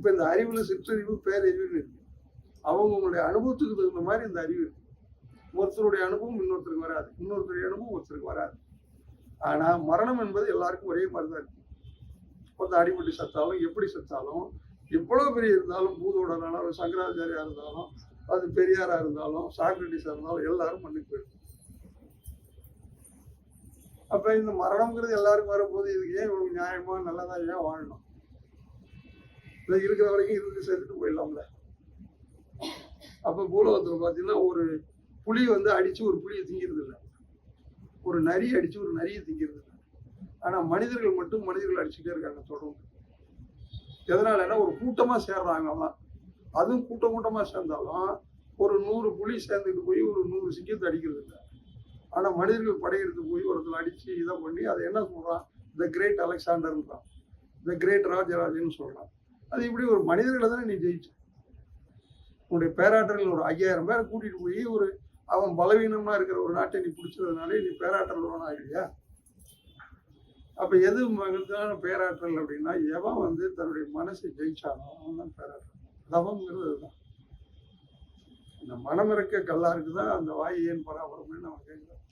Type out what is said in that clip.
இப்ப இந்த அறிவுல சிற்றறிவு பேரறிவுன்னு இருக்கு. அவங்களுடைய அனுபவத்துக்கு தகுந்த மாதிரி இந்த அறிவு இருக்கு. ஒருத்தருடைய அனுபவம் இன்னொருத்தருக்கு வராது, இன்னொருத்தருடைய அனுபவம் ஒருத்தருக்கு வராது. ஆனா மரணம் என்பது எல்லாருக்கும் ஒரே மாதிரிதான் இருக்கு. ஒருத்தர் அடிபட்டு செத்தாலும் எப்படி செத்தாலும் எவ்வளவு பெரிய இருந்தாலும் பூதோடனாலும் சங்கராச்சாரியா இருந்தாலும் அது பெரியாரா இருந்தாலும் சாக்ரட்டிஸா இருந்தாலும் எல்லாரும் மண்ணுக்கு போயிடும். அப்ப இந்த மரணம்ங்கிறது எல்லாருக்கும் வரும்போது இதுக்கு ஏன் இவ்வளவு நியாயமா நல்லதா ஏன் வாழணும்? இல்லை இருக்கிற வரைக்கும் இருந்து சேர்த்துட்டு போயிடலாம்ல. அப்ப பூலோகத்துல பாத்தீங்கன்னா ஒரு புலி வந்து அடிச்சு ஒரு புலியை திங்கிறது இல்லை, ஒரு நரி அடிச்சு ஒரு நரியை திங்கிறது இல்லை. ஆனா மனிதர்கள் மட்டும் மனிதர்கள் அடிச்சுட்டே இருக்காங்க தொடர்ந்து. எதனாலன்னா ஒரு கூட்டமா சேர்றாங்கலாம். அதுவும் கூட்டமா சேர்ந்தாலும் ஒரு 100 புலி சேர்ந்துட்டு போய் ஒரு 100 சிங்கத்தை அடிக்கிறது இல்லை. ஆனா மனிதர்கள் படையெடுத்து போய் ஒருத்தர் அடிச்சு இதை பண்ணி அதை என்ன சொல்றான், த கிரேட் அலெக்சாண்டர்ன்றான், த கிரேட் ராஜராஜன்னு சொல்றான். அது இப்படி ஒரு மனிதர்களை தானே நீ ஜெயிச்சு உன்னுடைய பேராற்றல் ஒரு 5000 பேரை கூட்டிட்டு போய் ஒரு அவன் பலவீனமா இருக்கிற ஒரு நாட்டை நீ பிடிச்சதுனாலே நீ பேராற்றல் ஆகிடுயா? அப்ப எது மகத்தான பேராற்றல் அப்படின்னா, எவன் வந்து தன்னுடைய மனசை ஜெயிச்சானோ அவன் தான் பேராற்றல். தவம்ங்கிறது அதுதான். இந்த மனம் இருக்க கல்லாருக்கு தான் அந்த வாய் ஏன் பராபரம்னு நம்ம கேட்கிறோம்.